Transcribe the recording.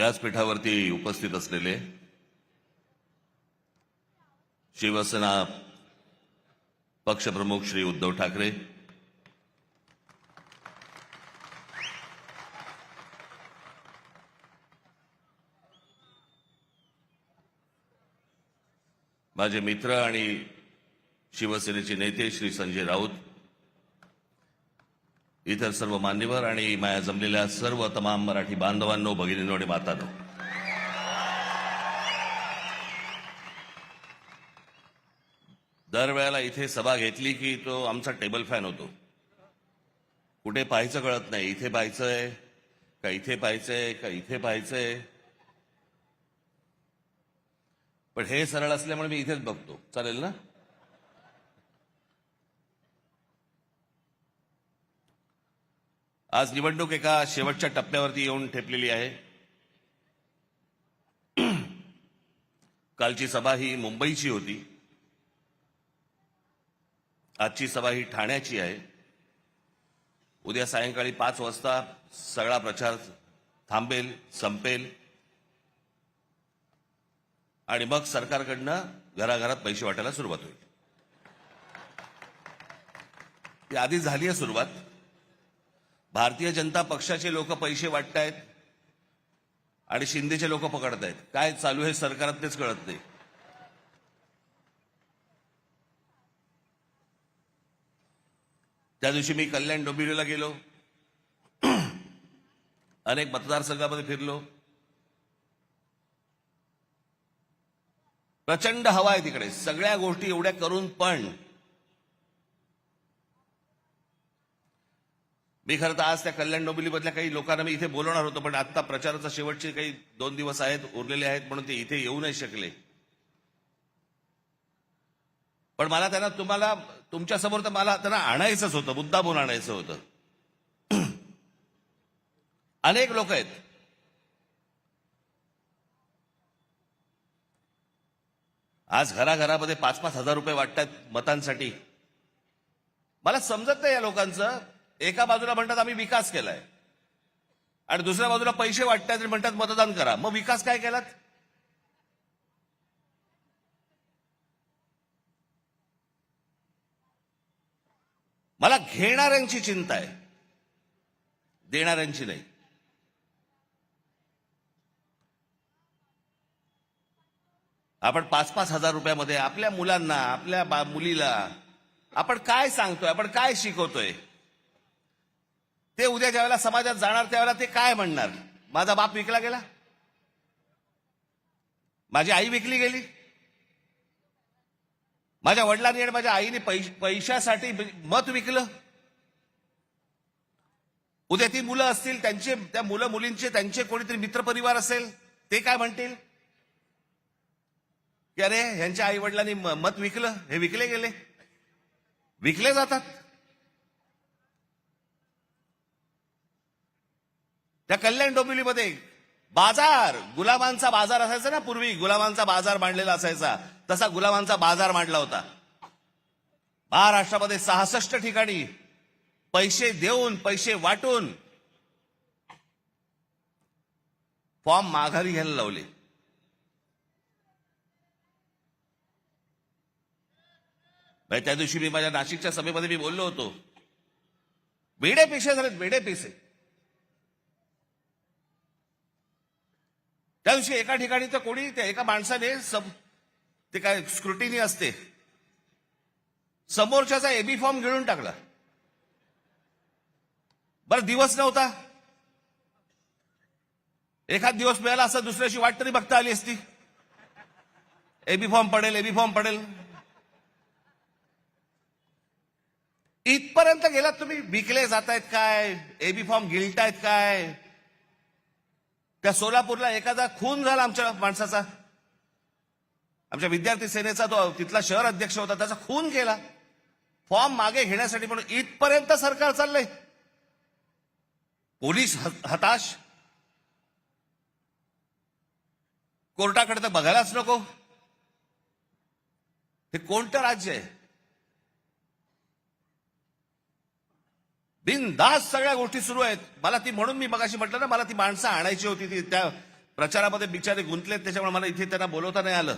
व्यासपीठावरती उपस्थित असलेले शिवसेना पक्षप्रमुख श्री उद्धव ठाकरे, माझे मित्र आणि शिवसेनेचे नेते श्री संजय राऊत, इतर सर्व मान्यवर आणि माया जमलेल्या सर्व तमाम मराठी बांधवांनो, भगिनींनो आणि मातांनो, दरवेळेला इथे सभा घेतली की तो आमचा टेबल फॅन होतो. कुठे पाहायचं कळत नाही. इथे पाहायचंय का इथे पाहायचंय का इथे पाहायचंय. पण हे सरळ असल्यामुळे मी इथेच बघतो. चालेल ना? आज निवडणूक एका शेवटच्या टप्प्यावरती येऊन ठेपलेली आहे. कालची सभा ही मुंबईची होती. आजची सभा ही ठाण्याची आहे. उद्या सायंकाळी 5 वाजता सगळा प्रचार थांबेल, संपेल आणि मग सरकारकडनं घराघरात पैसे वाटायला सुरुवात होईल. ती आधी झाली आहे सुरुवात. भारतीय जनता पक्षाचे लोक पैसे वाटतायत आणि शिंदेचे लोक पकडतायत. काय चालू आहे सरकारात तेच कळत नाही. त्या दिवशी मी कल्याण डोंबिवलीला गेलो, अनेक मतदारसंघामध्ये फिरलो. प्रचंड हवा आहे तिकडे. सगळ्या गोष्टी एवढ्या करून पण मी खरं तर आज त्या कल्याण डोंबिवलीमधल्या काही लोकांना मी इथे बोलवणार होतो, पण आता प्रचाराचा शेवटचे काही 2 दिवस आहेत उरलेले आहेत म्हणून ते इथे येऊ नाही शकले. पण मला त्यांना तुमच्यासमोर तर मला त्यांना आणायचंच होतं, मुद्दामून आणायचं होतं. अनेक लोक आहेत. आज घराघरामध्ये 5-5 हजार रुपये वाटतात मतांसाठी. मला समजत नाही या लोकांचं. एका बाजूला म्हणतात आम्ही विकास केलाय आणि दुसऱ्या बाजूला पैसे वाटतात आणि म्हणतात मतदान करा. मग विकास काय केलात? मला घेणाऱ्यांची चिंता आहे, देणाऱ्यांची नाही. आपण 5-5 हजार रुपयामध्ये आपल्या मुलांना, आपल्या मुलीला आपण काय सांगतोय, आपण काय शिकवतोय? ते उद्या ज्यावेळेला समाजात जाणार त्यावेळेला ते काय म्हणणार? माझा बाप विकला गेला, माझी आई विकली गेली, माझ्या वडिलांनी आणि माझ्या आईने पैशासाठी मत विकलं. उद्या ती मुलं असतील, त्या मुलं मुलींचे त्यांचे कोणीतरी मित्रपरिवार असेल, ते काय म्हणतील की अरे ह्यांच्या आई वडिलांनी मत विकलं, हे विकले गेले. विकले जातात. त्या कल्याण डोंबिवलीमध्ये बाजार, गुलामांचा बाजार असायचा ना पूर्वी. गुलामांचा बाजार मांडलेला असायचा, तसा गुलामांचा बाजार मांडला होता. महाराष्ट्रामध्ये 66 ठिकाणी पैसे देऊन, पैसे वाटून फॉर्म माघारी घ्यायला लावले. त्या दिवशी मी माझ्या नाशिकच्या सभेमध्ये मी बोललो होतो, वेडे पैसे झालेत, वेडे पैसे. त्या दिवशी एका ठिकाणी तर कोणी त्या एका माणसाने ते काय स्क्रुटिनी असते, समोरच्याचा एबी फॉर्म गिळून टाकला. बरं दिवस नव्हता, एखाद दिवस मिळाला असं दुसऱ्या दिवशी वाट तरी बघता आली असती. एबी फॉर्म पडेल, एबी फॉर्म पडेल. इथपर्यंत गेलात तुम्ही. विकले जातायत काय, एबी फॉर्म गिळतायत काय. त्या सोलापूरला एखादा खून झाला आमच्या माणसाचा, आमच्या विद्यार्थी सेनेचा, तो तिथला शहर अध्यक्ष होता, त्याचा खून केला फॉर्म मागे घेण्यासाठी. म्हणून इथपर्यंत सरकार चाललंय. पोलीस हताश, कोर्टाकडे तर बघायलाच नको. हे कोणतं राज्य आहे? बिनधास्त सगळ्या गोष्टी सुरू आहेत. मला ती, म्हणून मी मगाशी म्हटलं ना, मला ती माणसं आणायची होती. ती त्या प्रचारामध्ये बिचारे गुंतलेत, त्याच्यामुळे मला इथे त्यांना बोलवता नाही आलं.